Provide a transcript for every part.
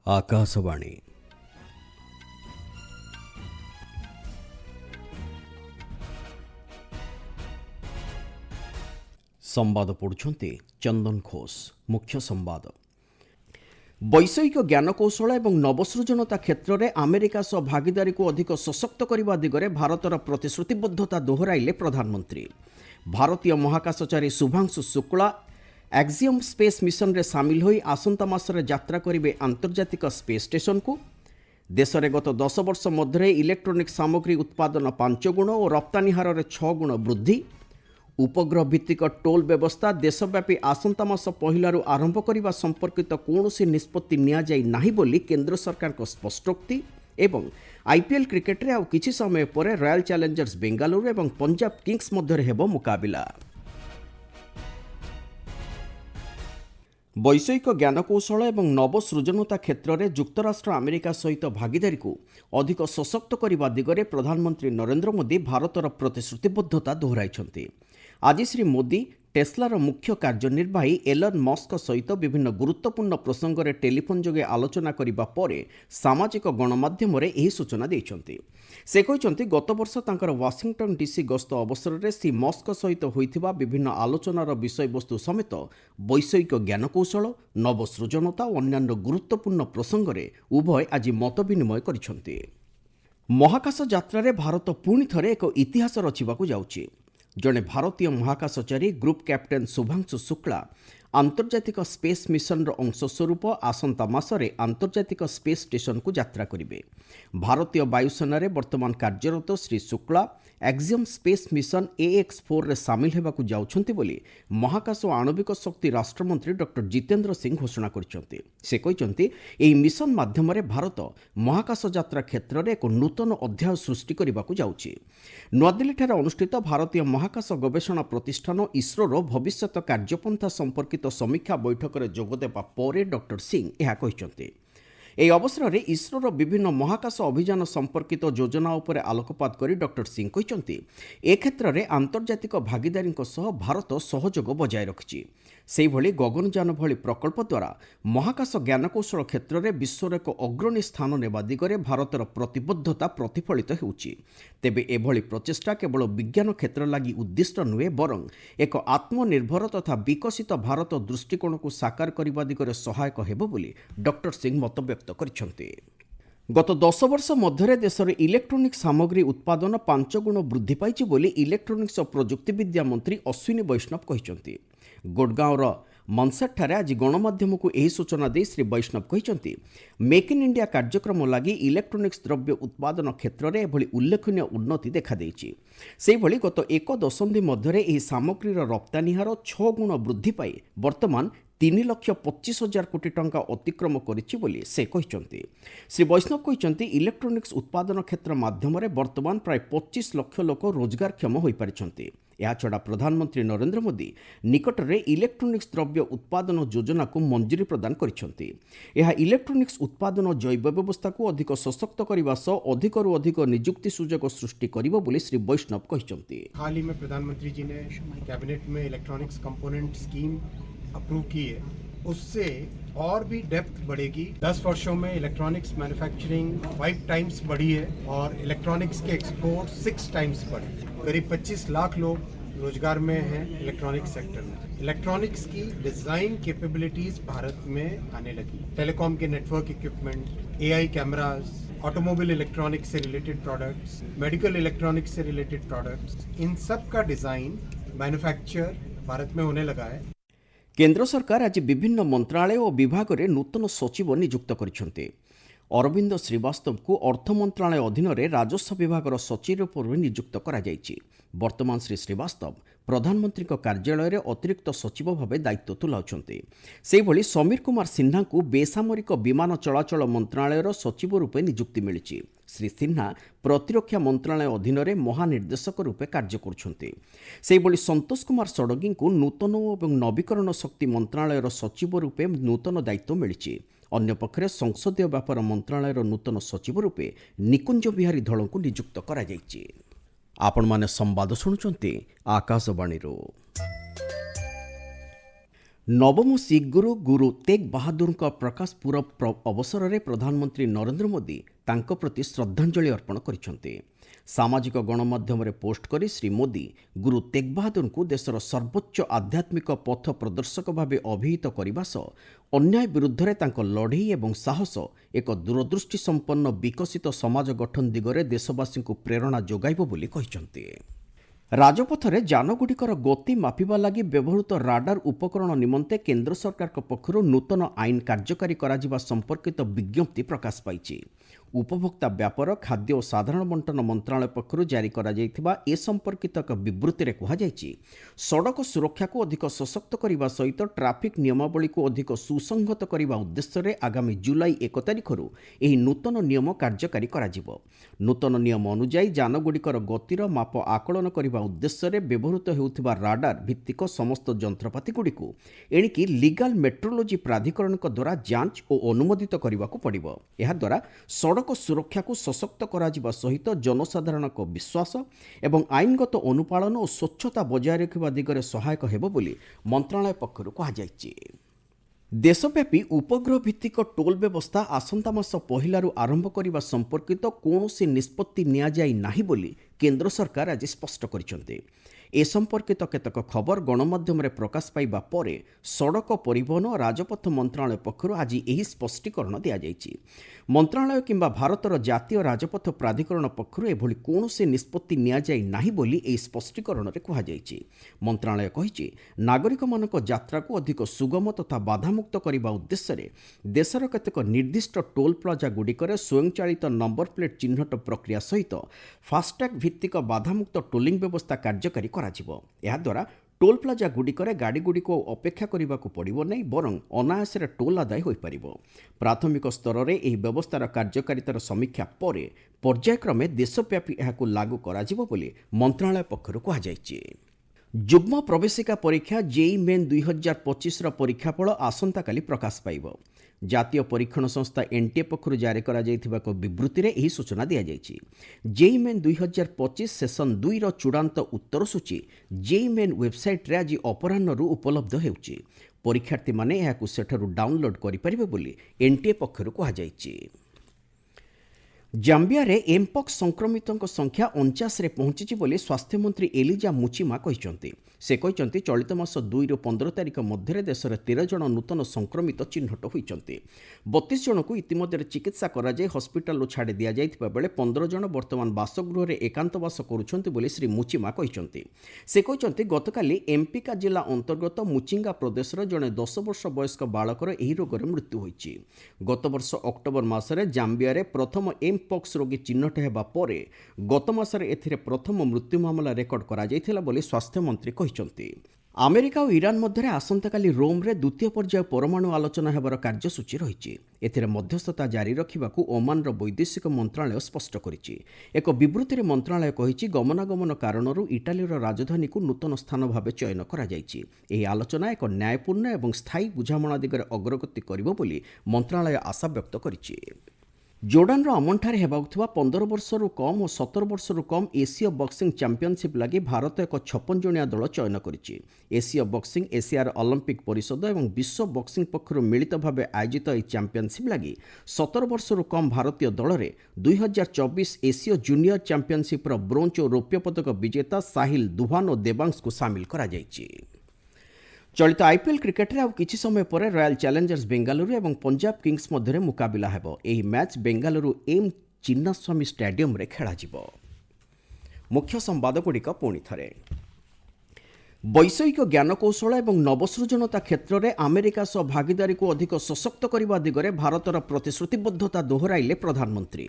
आकाशवाणी संवाद पढ़ुछंती चंदन घोष। मुख्य संवाद वैषयिक ज्ञानकौशल और नवसृजनता क्षेत्र में अमेरिका सह भागीदारी को अधिक सशक्त करने दिगरे भारतर प्रतिश्रुतिबद्धता दोहराइले प्रधानमंत्री। भारतीय महाकाशचारी Shubhanshu Shukla Axiom space mission रे सामिल होई आसंता मासरे यात्रा करिवे आंतर्जातिक स्पेस स्टेशन को। देश में गत 10 वर्ष मध्य इलेक्ट्रोनिक सामग्री उत्पादन 5 गुण और रप्तानी हार में 6 गुण वृद्धि। उपग्रह भित्तिक टोल व्यवस्था देशव्यापी आसंता मास पहिलारू आरंभ करने संपर्कित कौनसी निष्पत्ति निया जाई नाही बोली केंद्र सरकार को स्पष्टोक्ति। एवं आईपीएल क्रिकेट रे आउ किछि समय पर रॉयल चैलेंजर्स बेंगालुरु एवं पंजाब किंग्स मध्य हेबो मुकाबिला। वैषयिक ज्ञानकौशल और नवसृजनता क्षेत्र में युक्तराष्ट्र अमेरिका सहित भागीदारी को अधिक सशक्त करने दिगरे प्रधानमंत्री नरेंद्र मोदी भारतर प्रतिश्रुतिबद्धता दोहराइछंती। आज श्री मोदी टेस्लार मुख्य कार्यनिर्वाही एलन मस्क सहित विभिन्न गुरुत्वपूर्ण प्रसंग में टेलीफोन जोगे आलोचना करने पर सामाजिक गणमाध्यम यह सूचना देइछंती। से कहते गत वर्ष तांकर वाशिंगटन डीसी गस्त अवसर में श्री मस्क सहित होइथिबा विभिन्न आलोचनार विषय वस्तु समेत वैषयिक ज्ञानकौशल नवसृजनता और अन्यान्य गुरुत्वपूर्ण प्रसंग में उभय आज मत विनिमय करिछंती। महाकाश यात्रा रे भारत पुणी थरे एक इतिहास रचिबाकू जाउछि। जड़े भारतीय महाकाशचारी ग्रुप कैप्टेन शुभांशु शुक्ला आंतर्जातिक स्पेस मिशन अंशस्वरूप आसंता मासरे आंतर्जातिक स्पेस स्टेशन को यात्रा करिवे। भारतीय वायुसेना रे वर्तमान कार्यरत Shri Shukla Axiom space mission AX4 रे सामिल हेबाकू जाउछंती बोली महाकाश और आणविक शक्ति राष्ट्रमंत्री डॉक्टर जितेंद्र सिंह घोषणा करछंती। से कहछंती एही मिशन माध्यम रे भारत महाकाश यात्रा क्षेत्र में एक नूतन अध्याय सृष्टि करबाकू जाउछि। नूआदिल्ली ठारे अनुष्ठित भारतीय महाकाश गवेषणा प्रतिष्ठान इसरोर भविष्यत कार्यपंथा संपर्कित समीक्षा बैठक में जोगदेवा पर डॉक्टर सिंह यह कहते। ଏହି ଅବସରରେ ଇସ୍ରୋର ବିଭିନ୍ନ ମହାକାଶ ଅଭିଯାନ ସମ୍ପର୍କିତ ଯୋଜନା ଉପରେ ଆଲୋକପାତ କରି ଡକ୍ଟର ସିଂହ କହିଛନ୍ତି ଏ କ୍ଷେତ୍ରରେ ଆନ୍ତର୍ଜାତିକ ଭାଗିଦାରୀଙ୍କ ସହ ଭାରତ ସହଯୋଗ ବଜାୟ ରଖିଛି। ସେହିଭଳି ଗଗନଯାନ ଭଳି ପ୍ରକଳ୍ପ ଦ୍ୱାରା ମହାକାଶ ଜ୍ଞାନକୌଶଳ କ୍ଷେତ୍ରରେ ବିଶ୍ୱର ଏକ ଅଗ୍ରଣୀ ସ୍ଥାନ ନେବା ଦିଗରେ ଭାରତର ପ୍ରତିବଦ୍ଧତା ପ୍ରତିଫଳିତ ହେଉଛି। ତେବେ ଏଭଳି ପ୍ରଚେଷ୍ଟା କେବଳ ବିଜ୍ଞାନ କ୍ଷେତ୍ର ଲାଗି ଉଦ୍ଦିଷ୍ଟ ନୁହେଁ ବରଂ ଏକ ଆତ୍ମନିର୍ଭର ତଥା ବିକଶିତ ଭାରତ ଦୃଷ୍ଟିକୋଣକୁ ସାକାର କରିବା ଦିଗରେ ସହାୟକ ହେବ ବୋଲି ଡକ୍ଟର ସିଂହ ମତବ୍ୟକ୍ତ କରିଛନ୍ତି। गत 10 वर्ष मध्य देश में इलेक्ट्रोनिक सामग्री उत्पादन 5 गुण वृद्धि पाई बोली इलेक्ट्रोनिक्स और प्रजुक्तिविद्या मंत्री अश्विनी वैष्णव कहते। गुड़गांवर मनसेट ठारे आज गणमाध्यम को यही सूचना दे श्री वैष्णव कहते मेक इन इंडिया कार्यक्रम लगी इलेक्ट्रोनिक्स द्रव्य उत्पादन क्षेत्र में एभली उल्लेखनीय उन्नति देखा देइछि। सेहिभली गत 1 दशंधि मध्य यह सामग्रीर रप्तानी हार 6 गुण वृद्धि पाई वर्तमान 3,25,000 कोटी टंका अतिक्रम करिछि बोली से कहते। श्री वैष्णव कहते इलेक्ट्रोनिक्स उत्पादन क्षेत्र माध्यम वर्तमान प्राय 25 लाख लोक रोजगारक्षम हो पारिछन्ति। याछड़ा प्रधानमंत्री नरेंद्र मोदी निकट में इलेक्ट्रोनिक्स द्रव्य उत्पादन योजना को मंजूरी प्रदान करिछन्ति। यह इलेक्ट्रोनिक्स उत्पादन जैव व्यवस्था को अधिक सशक्त करने सह अधिकरू अधिक नियुक्ति सुजोग सृष्टि करिबो बोली श्री वैष्णव कहते। हाल ही में प्रधानमंत्री जी ने कैबिनेट में इलेक्ट्रॉनिक्स कंपोनेंट स्कीम अप्रूव की है, उससे और भी डेप्थ बढ़ेगी। 10 वर्षों में इलेक्ट्रॉनिक्स मैन्युफैक्चरिंग 5 टाइम्स बढ़ी है और इलेक्ट्रॉनिक्स के एक्सपोर्ट 6 टाइम्स बढ़े। करीब 25 लाख लोग रोजगार में हैं इलेक्ट्रॉनिक्स सेक्टर में। इलेक्ट्रॉनिक्स की डिजाइन कैपेबिलिटीज भारत में आने लगी। टेलीकॉम के network equipment, AI cameras, automobile electronics से रिलेटेड प्रोडक्ट्स, मेडिकल इलेक्ट्रॉनिक्स से रिलेटेड प्रोडक्ट्स, इन सब का डिजाइन मैन्युफैक्चर भारत में होने लगा है। केंद्र सरकार आज विभिन्न मंत्रालय और विभाग में नूतन सचिव नियुक्त करिछन्ते। अरविंद श्रीवास्तव को अर्थ मंत्रालय अधीन में राजस्व विभाग सचिव पूर्व नियुक्त करा जायछि। वर्तमान श्री श्रीवास्तव प्रधानमंत्री कार्यालय में अतिरिक्त सचिव भाव दायित्व तुलाउछन्ते। सेहिभली समीर कुमार सिन्हा को बेसामरिक विमान चलाचल मंत्रालय सचिव रूपे नियुक्ति मिली। श्री सिन्हा प्रतिरक्षा मंत्रालय अधीन में महानिर्देशक रूपे कार्य करुछन्ते। सेहिभली संतोष कुमार षडंगी को नूतन और नवीकरण शक्ति मंत्रालय सचिव रूपे नूतन दायित्व मिली। अन्यपक्षे संसदीय व्यापार मंत्रालय नूतन सचिव रूपे निकुंज बिहारी धल को नियुक्त करा जायछि। आपण माने संवाद शुणुचंती आकाशवाणी। ନବମ ଶିଖ୍ ଗୁରୁ ତେଗ୍ ବାହାଦୁରଙ୍କ ପ୍ରକାଶ ପୁରବ ଅବସରରେ ପ୍ରଧାନମନ୍ତ୍ରୀ ନରେନ୍ଦ୍ର ମୋଦି ତାଙ୍କ ପ୍ରତି ଶ୍ରଦ୍ଧାଞ୍ଜଳି ଅର୍ପଣ କରିଛନ୍ତି। ସାମାଜିକ ଗଣମାଧ୍ୟମରେ ପୋଷ୍ଟ କରି ଶ୍ରୀ ମୋଦି ଗୁରୁ ତେଗ୍ ବାହାଦୁରଙ୍କୁ ଦେଶର ସର୍ବୋଚ୍ଚ ଆଧ୍ୟାତ୍ମିକ ପଥ ପ୍ରଦର୍ଶକ ଭାବେ ଅଭିହିତ କରିବା ସହ ଅନ୍ୟାୟ ବିରୁଦ୍ଧରେ ତାଙ୍କ ଲଢ଼େଇ ଏବଂ ସାହସ ଏକ ଦୂରଦୃଷ୍ଟି ସମ୍ପନ୍ନ ବିକଶିତ ସମାଜ ଗଠନ ଦିଗରେ ଦେଶବାସୀଙ୍କୁ ପ୍ରେରଣା ଯୋଗାଇବ ବୋଲି କହିଛନ୍ତି। ରାଜପଥରେ ଯାନଗୁଡ଼ିକର ଗତି ମାପିବା ଲାଗି ବ୍ୟବହୃତ ରାଡାର ଉପକରଣ ନିମନ୍ତେ କେନ୍ଦ୍ର ସରକାରଙ୍କ ପକ୍ଷରୁ ନୂତନ ଆଇନ କାର୍ଯ୍ୟକାରୀ କରାଯିବା ସମ୍ପର୍କିତ ବିଜ୍ଞପ୍ତି ପ୍ରକାଶ ପାଇଛି। ଉପଭୋକ୍ତା ବ୍ୟାପାର, ଖାଦ୍ୟ ଓ ସାଧାରଣ ବଣ୍ଟନ ମନ୍ତ୍ରଣାଳୟ ପକ୍ଷରୁ ଜାରି କରାଯାଇଥିବା ଏ ସମ୍ପର୍କିତ ଏକ ବିବୃତ୍ତିରେ କୁହାଯାଇଛି, ସଡ଼କ ସୁରକ୍ଷାକୁ ଅଧିକ ସଶକ୍ତ କରିବା ସହିତ ଟ୍ରାଫିକ୍ ନିୟମାବଳୀକୁ ଅଧିକ ସୁସଂହତ କରିବା ଉଦ୍ଦେଶ୍ୟରେ ଆଗାମୀ ଜୁଲାଇ 1 ତାରିଖରୁ ଏହି ନୂତନ ନିୟମ କାର୍ଯ୍ୟକାରୀ କରାଯିବ। ନୂତନ ନିୟମ ଅନୁଯାୟୀ ଯାନଗୁଡ଼ିକର ଗତିର ମାପ ଆକଳନ କରିବା ଉଦ୍ଦେଶ୍ୟରେ ବ୍ୟବହୃତ ହେଉଥିବା ରାଡାର ଭିତ୍ତିକ ସମସ୍ତ ଯନ୍ତ୍ରପାତିଗୁଡ଼ିକୁ ଏଣିକି ଲିଗାଲ ମେଟ୍ରୋଲୋଜି ପ୍ରାଧିକରଣଙ୍କ ଦ୍ୱାରା ଯାଞ୍ଚ ଓ ଅନୁମୋଦିତ କରିବାକୁ ପଡ଼ିବ। ଏହାଦ୍ୱାରା ସଡ଼କ ସୁରକ୍ଷାକୁ ସଶକ୍ତ କରାଯିବା ସହିତ ଜନସାଧାରଣଙ୍କ ବିଶ୍ୱାସ ଏବଂ ଆଇନଗତ ଅନୁପାଳନ ଓ ସ୍ୱଚ୍ଛତା ବଜାୟ ରଖିବା ଦିଗରେ ସହାୟକ ହେବ ବୋଲି ମନ୍ତ୍ରଣାଳୟ ପକ୍ଷରୁ କୁହାଯାଇଛି। ଦେଶବ୍ୟାପୀ ଉପଗ୍ରହ ଭିତ୍ତିକ ଟୋଲ୍ ବ୍ୟବସ୍ଥା ଆସନ୍ତା ମାସ 1ରୁ ଆରମ୍ଭ କରିବା ସମ୍ପର୍କିତ କୌଣସି ନିଷ୍ପତ୍ତି ନିଆଯାଇ ନାହିଁ ବୋଲି କେନ୍ଦ୍ର ସରକାର ଆଜି ସ୍ପଷ୍ଟ କରିଛନ୍ତି। ଏ ସମ୍ପର୍କିତ କେତେକ ଖବର ଗଣମାଧ୍ୟମରେ ପ୍ରକାଶ ପାଇବା ପରେ ସଡ଼କ ପରିବହନ ଓ ରାଜପଥ ମନ୍ତ୍ରଣାଳୟ ପକ୍ଷରୁ ଆଜି ଏହି ସ୍ପଷ୍ଟୀକରଣ ଦିଆଯାଇଛି। ମନ୍ତ୍ରଣାଳୟ କିମ୍ବା ଭାରତର ଜାତୀୟ ରାଜପଥ ପ୍ରାଧିକରଣ ପକ୍ଷରୁ ଏଭଳି କୌଣସି ନିଷ୍ପତ୍ତି ନିଆଯାଇ ନାହିଁ ବୋଲି ଏହି ସ୍ପଷ୍ଟୀକରଣରେ କୁହାଯାଇଛି। ମନ୍ତ୍ରଣାଳୟ କହିଛି, ନାଗରିକମାନଙ୍କ ଯାତ୍ରାକୁ ଅଧିକ ସୁଗମ ତଥା ବାଧାମୁକ୍ତ କରିବା ଉଦ୍ଦେଶ୍ୟରେ ଦେଶର କେତେକ ନିର୍ଦ୍ଦିଷ୍ଟ ଟୋଲ୍ ପ୍ଲାଜା ଗୁଡ଼ିକରେ ସ୍ୱୟଂଚାଳିତ ନମ୍ବର ପ୍ଲେଟ୍ ଚିହ୍ନଟ ପ୍ରକ୍ରିୟା ସହିତ ଫାସ୍ଟ୍ୟାଗ୍ ଭିତ୍ତିକ ବାଧାମୁକ୍ତ ଟୋଲିଂ ବ୍ୟବସ୍ଥା କାର୍ଯ୍ୟକାରୀ କରାଯିବ। ଏହାଦ୍ୱାରା ଟୋଲ୍ ପ୍ଲାଜା ଗୁଡ଼ିକରେ ଗାଡ଼ିଗୁଡ଼ିକୁ ଅପେକ୍ଷା କରିବାକୁ ପଡ଼ିବ ନାହିଁ, ବରଂ ଅନାୟାସରେ ଟୋଲ୍ ଆଦାୟ ହୋଇପାରିବ। ପ୍ରାଥମିକ ସ୍ତରରେ ଏହି ବ୍ୟବସ୍ଥାର କାର୍ଯ୍ୟକାରିତାର ସମୀକ୍ଷା ପରେ ପର୍ଯ୍ୟାୟକ୍ରମେ ଦେଶବ୍ୟାପୀ ଏହାକୁ ଲାଗୁ କରାଯିବ ବୋଲି ମନ୍ତ୍ରଣାଳୟ ପକ୍ଷରୁ କୁହାଯାଇଛି। ଯୁଗ୍ମ ପ୍ରବେଶିକା ପରୀକ୍ଷା ଜେଇଇ ମେନ୍ 2025ର ପରୀକ୍ଷାଫଳ ଆସନ୍ତାକାଲି ପ୍ରକାଶ ପାଇବ। ଜାତୀୟ ପରୀକ୍ଷଣ ସଂସ୍ଥା ଏନ୍ଟିଏ ପକ୍ଷରୁ ଜାରି କରାଯାଇଥିବା ଏକ ବିବୃତ୍ତିରେ ଏହି ସୂଚନା ଦିଆଯାଇଛି। ଜେଇଇ ମେନ୍ 2025 ସେସନ୍ 2ର ଚୂଡ଼ାନ୍ତ ଉତ୍ତର ସୂଚୀ ଜେଇଇ ମେନ୍ ୱେବସାଇଟ୍ରେ ଆଜି ଅପରାହ୍ନରୁ ଉପଲବ୍ଧ ହେଉଛି। ପରୀକ୍ଷାର୍ଥୀମାନେ ଏହାକୁ ସେଠାରୁ ଡାଉନଲୋଡ୍ କରିପାରିବେ ବୋଲି ଏନ୍ଟିଏ ପକ୍ଷରୁ କୁହାଯାଇଛି। ଜାମ୍ବିଆରେ ଏମ୍ପକ୍ସ ସଂକ୍ରମିତଙ୍କ ସଂଖ୍ୟା 49ରେ ପହଞ୍ଚିଛି ବୋଲି ସ୍ୱାସ୍ଥ୍ୟମନ୍ତ୍ରୀ ଏଲିଜା ମୁଚିମା କହିଛନ୍ତି। ସେ କହିଛନ୍ତି, ଚଳିତ ମାସ 2ରୁ 15 ତାରିଖ ମଧ୍ୟରେ ଦେଶରେ 13 ଜଣ ନୂତନ ସଂକ୍ରମିତ ଚିହ୍ନଟ ହୋଇଛନ୍ତି। 32 ଜଣଙ୍କୁ ଇତିମଧ୍ୟରେ ଚିକିତ୍ସା କରାଯାଇ ହସ୍ପିଟାଲରୁ ଛାଡ଼ି ଦିଆଯାଇଥିବା ବେଳେ 15 ଜଣ ବର୍ତ୍ତମାନ ବାସଗୃହରେ ଏକାନ୍ତବାସ କରୁଛନ୍ତି ବୋଲି ଶ୍ରୀ ମୁଚିମା କହିଛନ୍ତି। ସେ କହିଛନ୍ତି, ଗତକାଲି ଏମ୍ପିକା ଜିଲ୍ଲା ଅନ୍ତର୍ଗତ ମୁଚିଙ୍ଗା ପ୍ରଦେଶର ଜଣେ 10 ବର୍ଷ ବୟସ୍କ ବାଳକର ଏହି ରୋଗରେ ମୃତ୍ୟୁ ହୋଇଛି। ଗତବର୍ଷ ଅକ୍ଟୋବର ମାସରେ ଜାମ୍ବିଆରେ ପ୍ରଥମ ଏମ୍ପକ୍ସ ରୋଗୀ ଚିହ୍ନଟ ହେବା ପରେ ଗତ ମାସରେ ଏଥିରେ ପ୍ରଥମ ମୃତ୍ୟୁ ମାମଲା ରେକର୍ଡ କରାଯାଇଥିଲା ବୋଲି ସ୍ୱାସ୍ଥ୍ୟମନ୍ତ୍ରୀ କହିଛନ୍ତି। ଆମେରିକା ଓ ଇରାନ ମଧ୍ୟରେ ଆସନ୍ତାକାଲି ରୋମ୍ରେ ଦ୍ୱିତୀୟ ପର୍ଯ୍ୟାୟ ପରମାଣୁ ଆଲୋଚନା ହେବାର କାର୍ଯ୍ୟସୂଚୀ ରହିଛି। ଏଥିରେ ମଧ୍ୟସ୍ଥତା ଜାରି ରଖିବାକୁ ଓମାନର ବୈଦେଶିକ ମନ୍ତ୍ରଣାଳୟ ସ୍ପଷ୍ଟ କରିଛି। ଏକ ବିବୃତ୍ତିରେ ମନ୍ତ୍ରଣାଳୟ କହିଛି, ଗମନାଗମନ କାରଣରୁ ଇଟାଲୀର ରାଜଧାନୀକୁ ନୂତନ ସ୍ଥାନ ଭାବେ ଚୟନ କରାଯାଇଛି। ଏହି ଆଲୋଚନା ଏକ ନ୍ୟାୟପୂର୍ଣ୍ଣ ଏବଂ ସ୍ଥାୟୀ ବୁଝାମଣା ଦିଗରେ ଅଗ୍ରଗତି କରିବ ବୋଲି ମନ୍ତ୍ରଣାଳୟ ଆଶାବ୍ୟକ୍ତ କରିଛି। ଜୋର୍ଡାନର ଆମନ୍ଠାରେ ହେବାକୁ ଥିବା 15 ବର୍ଷରୁ କମ୍ ଓ 17 ବର୍ଷରୁ କମ୍ ଏସୀୟ ବକ୍ସିଂ ଚାମ୍ପିୟନସିପ୍ ଲାଗି ଭାରତ ଏକ 56 ଜଣିଆ ଦଳ ଚୟନ କରିଛି। ଏସୀୟ ବକ୍ସିଂ, ଏସିଆର ଅଲିମ୍ପିକ୍ ପରିଷଦ ଏବଂ ବିଶ୍ୱ ବକ୍ସିଂ ପକ୍ଷରୁ ମିଳିତ ଭାବେ ଆୟୋଜିତ ଏହି ଚାମ୍ପିୟନସିପ୍ ଲାଗି 17 ବର୍ଷରୁ କମ୍ ଭାରତୀୟ ଦଳରେ 2024 ଏସୀୟ ଜୁନିୟର ଚାମ୍ପିୟନସିପ୍ର ବ୍ରୋଞ୍ଜ ଓ ରୌପ୍ୟ ପଦକ ବିଜେତା ସାହିଲ ଦୁହାନ ଓ ଦେବାଂଶଙ୍କୁ ସାମିଲ କରାଯାଇଛି। ଚଳିତ ଆଇପିଏଲ୍ କ୍ରିକେଟରେ ଆଉ କିଛି ସମୟ ପରେ ରୟାଲ ଚ୍ୟାଲେଞ୍ଜର୍ସ ବେଙ୍ଗାଲୁରୁ ଏବଂ ପଞ୍ଜାବ କିଙ୍ଗସ୍ ମଧ୍ୟରେ ମୁକାବିଲା ହେବ। ଏହି ମ୍ୟାଚ୍ ବେଙ୍ଗାଲୁରୁ ଏମ୍ ଚିନ୍ନାସ୍ୱାମୀ ଷ୍ଟାଡିୟମରେ ଖେଳାଯିବ। ମୁଖ୍ୟ ସମ୍ବାଦଗୁଡ଼ିକ ପୁଣି ଥରେ। ବୈଷୟିକ ଜ୍ଞାନକୌଶଳ ଏବଂ ନବସୃଜନତା କ୍ଷେତ୍ରରେ ଆମେରିକା ସହ ଭାଗିଦାରୀକୁ ଅଧିକ ସଶକ୍ତ କରିବା ଦିଗରେ ଭାରତର ପ୍ରତିଶ୍ରୁତିବଦ୍ଧତା ଦୋହରାଇଲେ ପ୍ରଧାନମନ୍ତ୍ରୀ।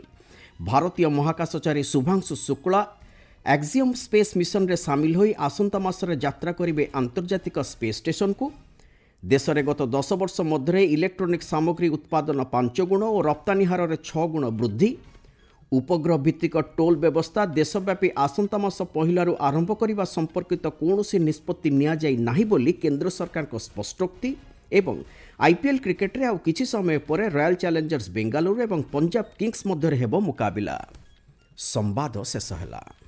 ଭାରତୀୟ ମହାକାଶଚାରୀ ଶୁଭାଂଶୁ ଶୁକ୍ଳା ଆକ୍ସିୟମ୍ ସ୍ପେସ୍ ମିଶନରେ ସାମିଲ ହୋଇ ଆସନ୍ତା ମାସରେ ଯାତ୍ରା କରିବେ ଆନ୍ତର୍ଜାତିକ ସ୍ପେସ୍ ଷ୍ଟେସନକୁ। ଦେଶରେ ଗତ 10 ବର୍ଷ ମଧ୍ୟରେ ଇଲେକ୍ଟ୍ରୋନିକ୍ ସାମଗ୍ରୀ ଉତ୍ପାଦନ 5 ଗୁଣ ଓ ରପ୍ତାନୀ ହାରରେ 6 ଗୁଣ ବୃଦ୍ଧି। ଉପଗ୍ରହ ଭିତ୍ତିକ ଟୋଲ୍ ବ୍ୟବସ୍ଥା ଦେଶବ୍ୟାପୀ ଆସନ୍ତା ମାସ 1ରୁ ଆରମ୍ଭ କରିବା ସମ୍ପର୍କିତ କୌଣସି ନିଷ୍ପତ୍ତି ନିଆଯାଇ ନାହିଁ ବୋଲି କେନ୍ଦ୍ର ସରକାରଙ୍କ ସ୍ପଷ୍ଟୋକ୍ତି। ଏବଂ ଆଇପିଏଲ୍ କ୍ରିକେଟରେ ଆଉ କିଛି ସମୟ ପରେ ରୟାଲ ଚ୍ୟାଲେଞ୍ଜର୍ସ ବେଙ୍ଗାଲୁରୁ ଏବଂ ପଞ୍ଜାବ କିଙ୍ଗସ୍ ମଧ୍ୟରେ ହେବ ମୁକାବିଲା। ସମ୍ବାଦ ଶେଷ ହେଲା।